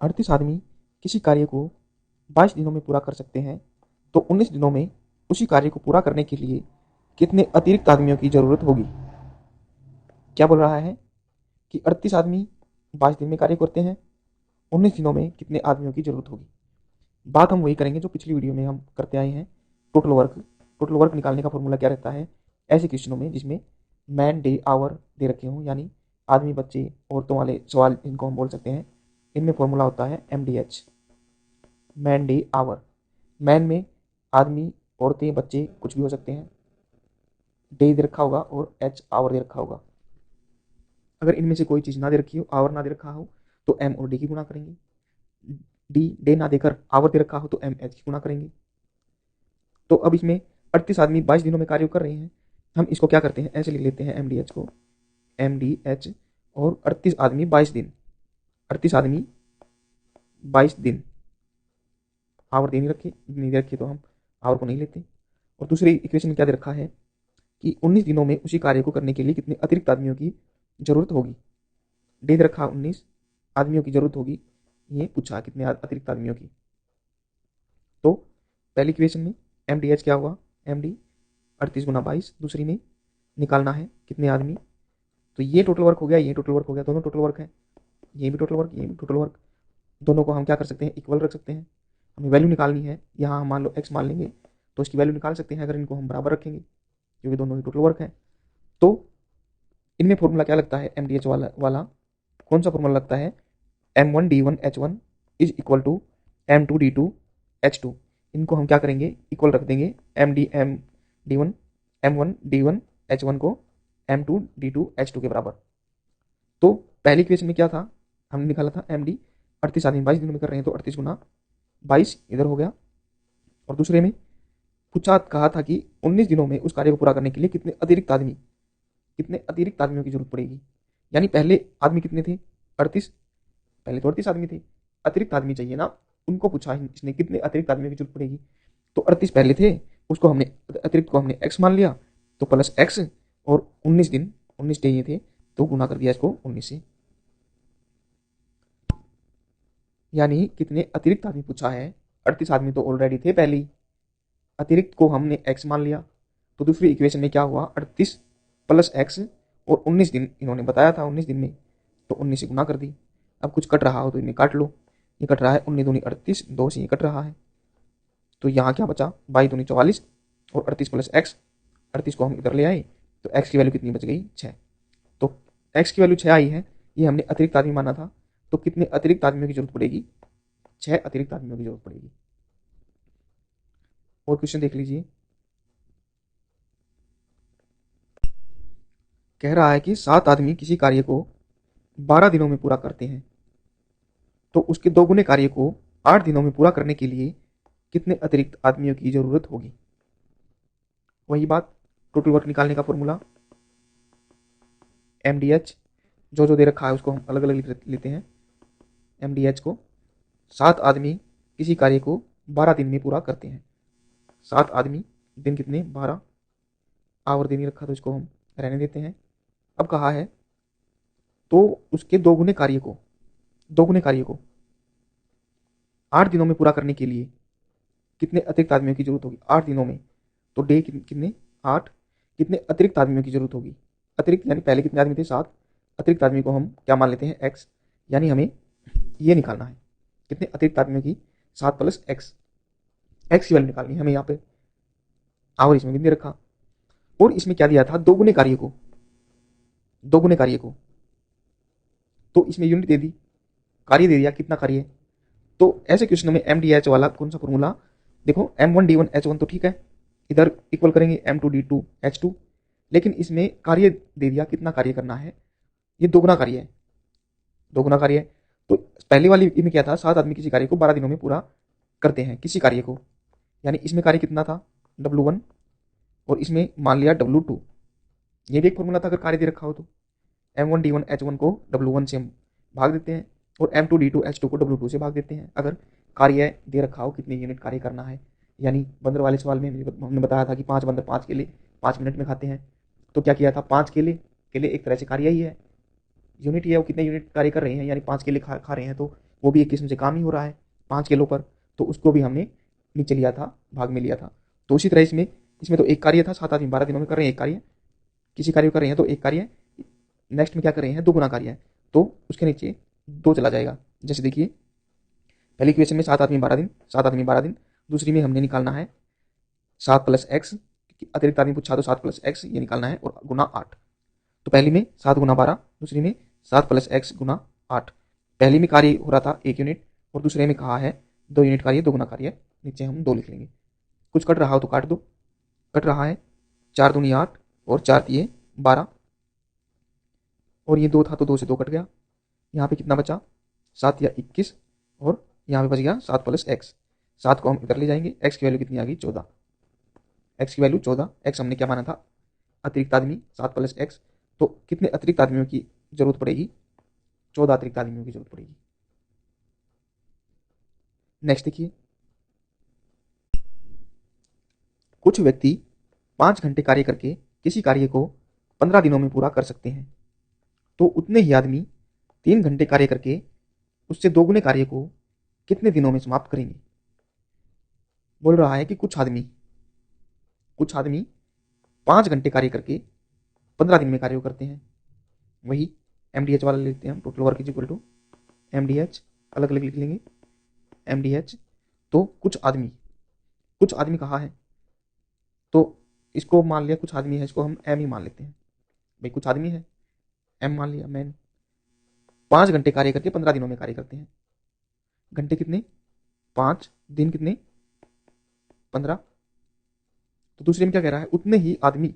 38 आदमी किसी कार्य को 22 दिनों में पूरा कर सकते हैं, तो 19 दिनों में उसी कार्य को पूरा करने के लिए कितने अतिरिक्त आदमियों की ज़रूरत होगी। क्या बोल रहा है कि 38 आदमी 22 दिन में कार्य करते हैं, 19 दिनों में कितने आदमियों की ज़रूरत होगी। बात हम वही करेंगे जो पिछली वीडियो में हम करते आए हैं, टोटल वर्क। टोटल वर्क निकालने का फॉर्मूला क्या रहता है ऐसे क्वेश्चनों में जिसमें मैन डे आवर दे रखे हों, यानी आदमी बच्चे औरतों वाले सवाल इनको हम बोल सकते हैं। इनमें फॉर्मूला होता है MDH, man day hour. Man में आदमी, औरतें, बच्चे कुछ भी हो सकते हैं, डे दे रखा होगा और एच आवर दे रखा होगा। अगर इनमें से कोई चीज़ ना दे रखी हो, आवर ना दे रखा हो, तो एम और डी की गुणा करेंगे। डी डे ना देकर आवर दे रखा हो तो एम एच की गुणा करेंगे। तो अब इसमें 38 आदमी 22 दिनों में कार्य कर रहे हैं, हम इसको क्या करते हैं ऐसे लिख लेते हैं MDH को, MDH। और 38 आदमी 22 दिन, 38 आदमी 22 दिन, आवर दे नहीं रखे, नहीं दे रखे तो हम आवर को नहीं लेते। और दूसरी इक्वेशन में क्या दे रखा है कि 19 दिनों में उसी कार्य को करने के लिए कितने अतिरिक्त आदमियों की जरूरत होगी। दे रखा 19 आदमियों की जरूरत होगी, ये पूछा कितने अतिरिक्त आदमियों की। तो पहली इक्वेशन में MDH क्या हुआ, MD 38 गुना 22, दूसरी में निकालना है कितने आदमी, तो ये टोटल वर्क हो गया, ये टोटल वर्क हो गया, दोनों टोटल वर्क है, ये भी टोटल वर्क, ये भी टोटल वर्क। दोनों को हम क्या कर सकते हैं, इक्वल रख सकते हैं। हमें वैल्यू निकालनी है, यहाँ हम मान लो x मान लेंगे तो इसकी वैल्यू निकाल सकते हैं अगर इनको हम बराबर रखेंगे, क्योंकि दोनों ही टोटल वर्क है। तो इनमें फॉर्मूला क्या लगता है MDH वाला कौन सा फॉर्मूला लगता है, M1D1H1 is equal to M2D2H2। इनको हम क्या करेंगे, इक्वल रख देंगे, M1D1 M1D1H1 को M2D2H2 के बराबर। तो पहली इक्वेशन में क्या था, हमने निकाला था MD 38 आदमी 22 दिनों में कर रहे हैं, तो 38 गुना 22 इधर हो गया। और दूसरे में पूछा कहा था कि 19 दिनों में उस कार्य को पूरा करने के लिए कितने अतिरिक्त आदमी, कितने अतिरिक्त आदमियों की जरूरत पड़ेगी। यानी पहले आदमी कितने थे, 38, पहले तो 38 आदमी थे, अतिरिक्त आदमी चाहिए ना, उनको पूछा इसने कितने अतिरिक्त आदमियों की जरूरत पड़ेगी। तो 38 पहले थे, उसको हमने अतिरिक्त को हमने x मान लिया, तो प्लस x, और 19 दिन 19 डे ये थे, तो गुना कर दिया इसको 19 से। यानी कितने अतिरिक्त आदमी पूछा है, 38 आदमी तो ऑलरेडी थे पहले ही, अतिरिक्त को हमने x मान लिया। तो दूसरी इक्वेशन में क्या हुआ, 38 प्लस x, और 19 दिन इन्होंने बताया था, 19 दिन में, तो 19 से गुना कर दी। अब कुछ कट रहा हो तो इन्हें काट लो, ये कट रहा है 19 दूनी 38, 2 से ये कट रहा है, तो यहाँ क्या बचा 22 दूनी 44, और 38 प्लस x, 38 को हम इधर ले आए तो x की वैल्यू कितनी बच गई, 6। तो x की वैल्यू 6 आई है, ये हमने अतिरिक्त आदमी माना था, तो कितने अतिरिक्त आदमियों की जरूरत पड़ेगी, 6 अतिरिक्त आदमियों की जरूरत पड़ेगी। और क्वेश्चन देख लीजिए, कह रहा है कि 7 आदमी किसी कार्य को 12 दिनों में पूरा करते हैं, तो उसके दोगुने कार्य को 8 दिनों में पूरा करने के लिए कितने अतिरिक्त आदमियों की जरूरत होगी। वही बात, टोटल वर्क निकालने का फॉर्मूला MDH, जो जो दे रखा है उसको हम अलग अलग लिख लेते हैं। MDH को 7 आदमी किसी कार्य को 12 दिन में पूरा करते हैं, 7 आदमी, दिन कितने 12, आवर दिन ही रखा तो इसको हम रहने देते हैं। अब कहा है तो उसके दोगुने कार्य को 8 दिनों में पूरा करने के लिए कितने अतिरिक्त आदमियों की जरूरत होगी, 8 दिनों में, तो डे कितने 8, कितने अतिरिक्त आदमियों की जरूरत होगी। अतिरिक्त यानी पहले कितने आदमी थे 7, अतिरिक्त आदमी को हम क्या मान लेते हैं x, यानी हमें ये निकालना है कितने अतिरिक्त आदमियों की, 7 प्लस x, x की वैल्यू निकालनी है हमें यहाँ पे, आवर इसमें भी दे रखा। और इसमें क्या दिया था, दोगुने कार्य को, तो इसमें यूनिट दे दी, कार्य दे दिया कितना कार्य है। तो ऐसे क्वेश्चन में MDH वाला कौन सा फॉर्मूला, देखो M1D1H1 तो ठीक है, इधर इक्वल करेंगे M2D2H2, लेकिन इसमें कार्य दे दिया कितना कार्य करना है, ये दोगुना कार्य है, दोगुना कार्य है। तो पहले वाली में क्या था, 7 आदमी किसी कार्य को 12 दिनों में पूरा करते हैं किसी कार्य को, यानी इसमें कार्य कितना था W1, और इसमें मान लिया W2। ये भी एक फॉर्मूला था अगर कार्य दे रखा हो तो, M1D1H1 को W1 से हम भाग देते हैं, और M2D2H2 को W2 से भाग देते हैं अगर कार्य दे रखा हो कितने यूनिट कार्य करना है। यानी बंदर वाले सवाल में हमने बताया था कि 5 बंदर 5 केले 5 मिनट में खाते हैं, तो क्या किया था, 5 केले एक तरह से कार्य ही है, यूनिट ही है, वो कितने यूनिट कार्य कर रहे हैं, यानी 5 केले खा रहे हैं, तो वो भी एक किस्म से काम ही हो रहा है 5 किलो पर, तो उसको भी हमने नीचे लिया था, भाग में लिया था। तो उसी तरह इसमें इसमें तो एक कार्य था, 7 आदमी 12 दिनों में कर रहे हैं एक कार्य, किसी कार्य को कर रहे हैं तो एक कार्य, नेक्स्ट में क्या कर रहे हैं, 2 गुना कार्य है, तो उसके नीचे 2 चला जाएगा। जैसे देखिए पहली इक्वेशन में 7 आदमी 12 दिन, 7 आदमी 12 दिन, दूसरी में हमने निकालना है 7 प्लस एक्स, अतिरिक्त आदमी पूछा तो 7 प्लस एक्स ये निकालना है, और गुना 8। तो पहली में 7 गुना 12, दूसरी में 7 प्लस एक्स गुना 8। पहली में कार्य हो रहा था 1 यूनिट और दूसरे में कहा है 2 यूनिट कार्य, 2 गुना कार्य, नीचे हम 2 लिख लेंगे। कुछ कट रहा हो तो काट दो, कट रहा है 4 दूनी 8 और 4 तिये 12, और ये 2 था तो 2 से 2 कट गया। यहाँ पे कितना बचा, 7 या 21, और यहाँ पे बच गया 7 प्लस एक्स। 7 को हम इधर ले जाएंगे, एक्स की वैल्यू कितनी आ गई 14, एक्स की वैल्यू 14, एक्स हमने क्या माना था अतिरिक्त आदमी, 7 प्लस एक्स, तो कितने अतिरिक्त आदमियों की जरूरत पड़ेगी, 14 अतिरिक्त आदमियों की जरूरत पड़ेगी। नेक्स्ट देखिए, कुछ व्यक्ति 5 घंटे कार्य करके किसी कार्य को 15 दिनों में पूरा कर सकते हैं, तो उतने ही आदमी 3 घंटे कार्य करके उससे दोगुने कार्य को कितने दिनों में समाप्त करेंगे। बोल रहा है कि कुछ आदमी 5 घंटे कार्य करके 15 दिन में कार्य करते हैं। वही MDH वाला लेते हैं हम, total work is equal to MDH, अलग अलग लिख लेंगे MDH। तो कुछ आदमी कहा है, तो इसको मान लिया कुछ आदमी है, इसको हम M ही मान लेते हैं। भाई कुछ आदमी है, M मान लिया मैन, 5 घंटे कार्य करके 15 दिनों में कार्य करते हैं। घंटे कितने 5, दिन कितने 15। तो दूसरे में क्या कह रहा है, उतने ही आदमी,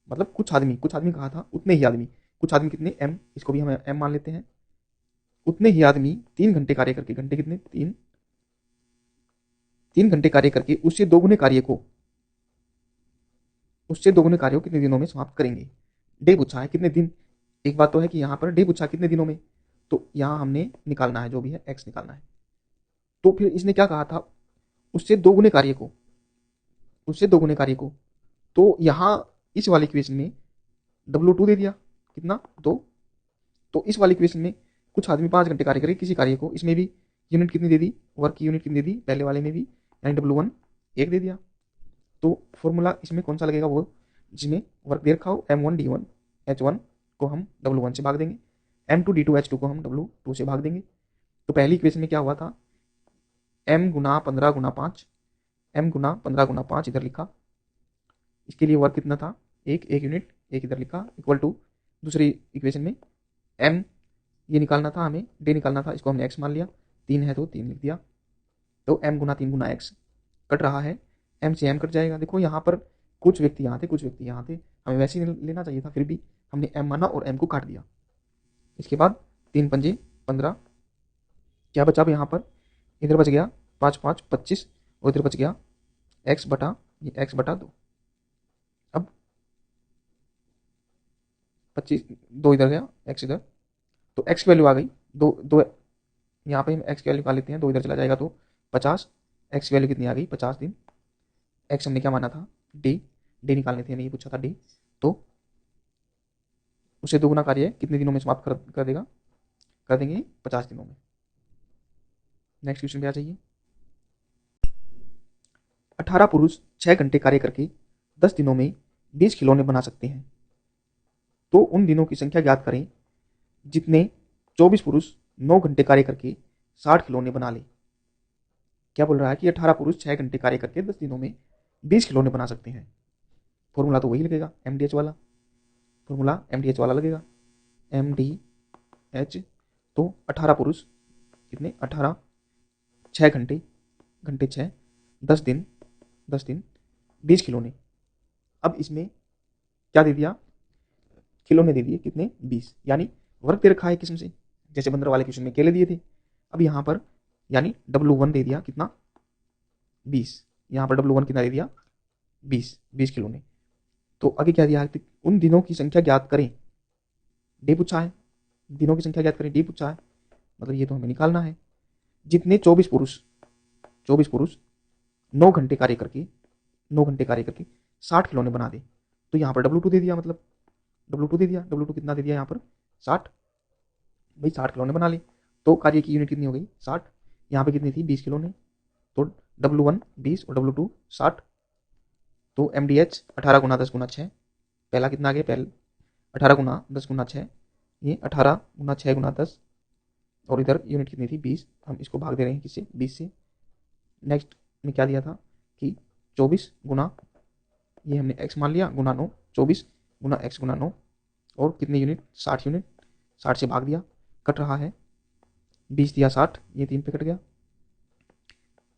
मतलब कुछ आदमी कहा था, उतने ही आदमी, कुछ आदमी कितने M, इसको भी हम M मान लेते हैं। उतने ही आदमी 3 घंटे कार्य करके, घंटे कितने 3 घंटे कार्य करके उससे दोगुने कार्य को कितने दिनों में समाप्त करेंगे। डे पूछा है कितने दिन, एक बात तो है कि यहाँ पर डे पूछा कितने दिनों में, तो यहाँ हमने निकालना है जो भी है एक्स निकालना है। तो फिर इसने क्या कहा था, उससे दोगुने कार्य को, तो यहाँ इस वाले इक्वेशन में W2 दे दिया कितना 2। तो इस वाली इक्वेशन में कुछ आदमी 5 घंटे कार्य करे किसी कार्य को, इसमें भी यूनिट कितनी दे दी, वर्क की यूनिट कितनी दे दी पहले वाले में भी, यानी W1 1 दे दिया। तो फॉर्मूला इसमें कौन सा लगेगा, वो जिसमें वर्क दे रखा हो, M1 D1 H1 को हम W1 से भाग देंगे, M2 D2 H2 को हम W2 से भाग देंगे। तो पहली इक्वेशन में क्या हुआ था, M गुना 15 गुना 5, M गुना 15 गुना 5 इधर लिखा, इसके लिए वर्क कितना था, एक यूनिट, एक इधर लिखा, इक्वल टू दूसरी इक्वेशन में M ये निकालना था हमें, डे निकालना था, इसको हमने x मान लिया, 3 है तो 3 लिख दिया। तो M गुना 3 गुना x, कट रहा है M से M कट जाएगा। देखो यहाँ पर कुछ व्यक्ति यहाँ थे, कुछ व्यक्ति यहाँ थे, हमें वैसे ही लेना चाहिए था, फिर भी हमने M माना और M को काट दिया। इसके बाद 3 पंजे 15, क्या बचा अब यहाँ पर, इधर बच गया 5 5 25, और इधर बच गया x बटा 2। अब 25 2 इधर गया, x इधर, तो x की वैल्यू आ गई 2 यहाँ पे हम x की वैल्यू निकाल लेते हैं, 2 इधर चला जाएगा तो 50, x की वैल्यू कितनी आ गई 50 दिन। x हमने क्या माना था, डे निकालने थे, हमें ये पूछा था डे, तो उसे दोगुना कार्य कितने दिनों में समाप्त कर देंगे 50 दिनों में। नेक्स्ट क्वेश्चन पे आ जाइए, 18 पुरुष 6 घंटे कार्य करके 10 दिनों में 20 खिलौने बना सकते हैं, तो उन दिनों की संख्या ज्ञात करें जितने 24 पुरुष 9 घंटे कार्य करके 60 खिलौने बना ले। क्या बोल रहा है कि 18 पुरुष 6 घंटे कार्य करके 10 दिनों में 20 खिलौने बना सकते हैं। फॉर्मूला तो वही लगेगा MDH वाला, लगेगा MDH। तो 18 पुरुष कितने 18, 6 घंटे 6, 10 दिन 20 खिलौने। अब इसमें क्या दे दिया, खिलौने दे दिए कितने 20, यानी वर्क दे रखा है किस्म से, जैसे 15 वाले क्वेश्चन में केले दिए थे। अब यहाँ पर यानी W1 दे दिया कितना 20, यहाँ पर W1 कितना दे दिया 20 खिलौने। तो आगे क्या दिया है, उन दिनों की संख्या ज्ञात करें, डे पूछा है, दिनों की संख्या ज्ञात करें, डे पूछा है, मतलब ये तो हमें निकालना है। जितने 24 पुरुष 9 घंटे कार्य करके 60 खिलौने बना दे, तो यहाँ पर W2 दे दिया, W2 कितना दे दिया यहाँ पर 60, भाई 60 खिलौने बना ले। तो कार्य की यूनिट कितनी हो गई 60। यहाँ पे कितनी थी 20 किलो ने, तो W1 20 और W2 60। तो MDH 18 गुना 10 गुना 6, पहला कितना आ गया, पहले 18 गुना 10 गुना 6, ये 18 गुना 6 गुना 10, और इधर यूनिट कितनी थी 20, हम इसको भाग दे रहे हैं किससे 20 से। नेक्स्ट में क्या दिया था कि 24 गुना, ये हमने x मान लिया, गुना 9, 24 गुना x गुना 9, और कितनी यूनिट 60 यूनिट, 60 से भाग दिया, कट रहा है 20 दिया 60, ये 3 पे कट गया,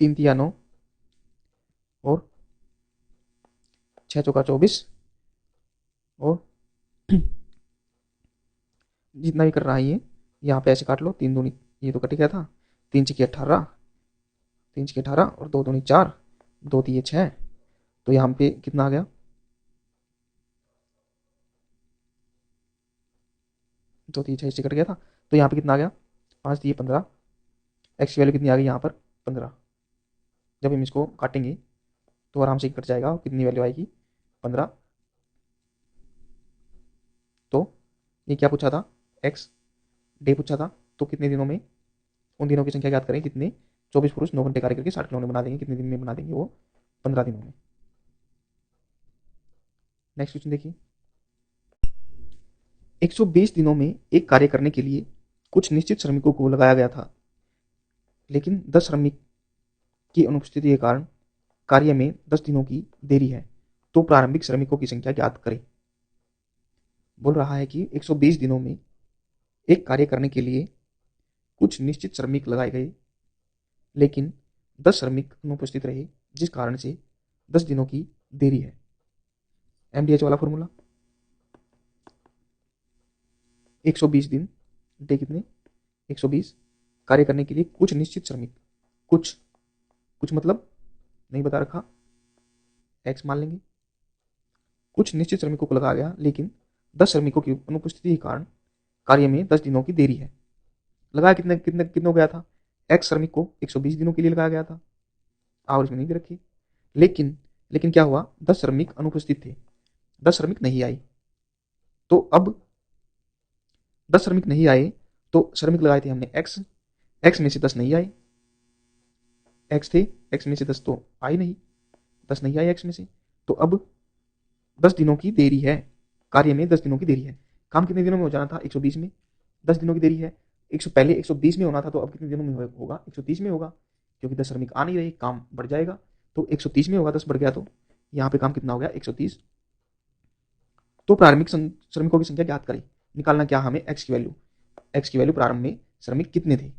3 दिया 9, और 6 चौका 24, और जितना भी कर रहा है ये यहाँ पे ऐसे काट लो, 3 दूनी, ये तो कट गया था, 3 छक्के 18, 3 छक्के 18 और 2 दूनी 4, 2 दिए 6, तो यहाँ पे कितना आ गया, 2 दिए 6 से कट गया था, तो यहाँ पे कितना आ गया 5 दिए 15, एक्स की वैल्यू कितनी आ गई यहाँ पर 15। जब हम इसको काटेंगे तो आराम से कट जाएगा, कितनी वैल्यू आएगी 15। तो ये क्या पूछा था, एक्स डे पूछा था, तो कितने दिनों में, उन दिनों की संख्या याद करें, कितने 24 पुरुष 9 घंटे कार्य करके 60 किलो में बना देंगे, कितने दिन में बना देंगे वो 15 दिनों में। नेक्स्ट क्वेश्चन देखिए, 120 दिनों में एक कार्य करने के लिए कुछ निश्चित श्रमिकों को लगाया गया था, लेकिन 10 श्रमिक की अनुपस्थिति के कारण कार्य में 10 दिनों की देरी है, तो प्रारंभिक श्रमिकों की संख्या ज्ञात करें। बोल रहा है कि 120 दिनों में एक कार्य करने के लिए कुछ निश्चित श्रमिक लगाए गए, लेकिन 10 श्रमिक अनुपस्थित रहे, जिस कारण से 10 दिनों की देरी है। MDH वाला फॉर्मूला, 120 दिन, डे कितने 120, कार्य करने के लिए कुछ निश्चित श्रमिक, कुछ कुछ मतलब नहीं बता रखा, एक्स मान लेंगे, कुछ निश्चित श्रमिकों को लगाया गया, लेकिन 10 श्रमिकों की अनुपस्थिति के कारण कार्य में 10 दिनों की देरी है। लगाया कितने कितने कितनों गया था, एक्स श्रमिक को 120 दिनों के लिए लगाया गया था, और इसमें नहीं दे रखी, लेकिन लेकिन क्या हुआ, 10 श्रमिक अनुपस्थित थे, 10 श्रमिक नहीं आए, तो अब 10 श्रमिक नहीं आए, तो श्रमिक लगाए थे हमने एक्स, एक्स में से 10 नहीं आए, एक्स थे, एक्स में से 10 तो आए नहीं, 10 नहीं आए एक्स में से, तो अब 10 दिनों की देरी है, कार्य में 10 दिनों की देरी है। काम कितने दिनों में हो जाना था 120 में, 10 दिनों की देरी है, पहले 120 में होना था, तो अब कितने दिनों में होगा 130 में होगा, क्योंकि 10 श्रमिक आ नहीं रहे, काम बढ़ जाएगा, तो 130 में होगा, 10 बढ़ गया, तो यहाँ पे काम कितना हो गया 130। तो प्रारंभिक श्रमिकों की संख्या ज्ञात करें, निकालना क्या हमें, एक्स की वैल्यू प्रारंभ में श्रमिक कितने थे,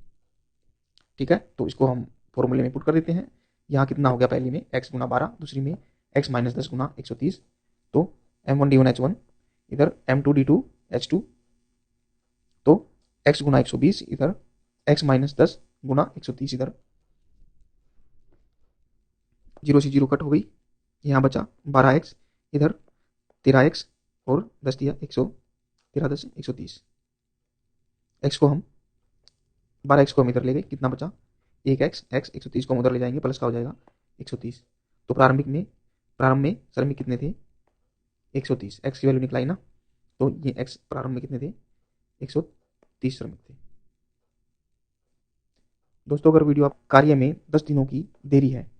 ठीक है, तो इसको हम फॉर्मूले में पुट कर देते हैं। यहाँ कितना हो गया, पहली में x गुना 12, दूसरी में x माइनस 10 गुना 130, तो M1D1H1, इधर M2D2H2, तो x गुना 120, इधर x माइनस 10 गुना 130, इधर 0 से 0 कट हो गई, यहाँ बचा 12x, इधर 13x, और 10 दिया 13 10 130, x को हम 12x को हम इधर ले गए, कितना बचा 1x, x 130 को हम उधर ले जाएंगे, प्लस का हो जाएगा 130। तो प्रारंभ में श्रमिक कितने थे 130, x की वैल्यू निकलाई ना, तो ये x प्रारंभ में कितने थे 130 श्रमिक थे। दोस्तों, अगर वीडियो आप कार्य में 10 दिनों की देरी है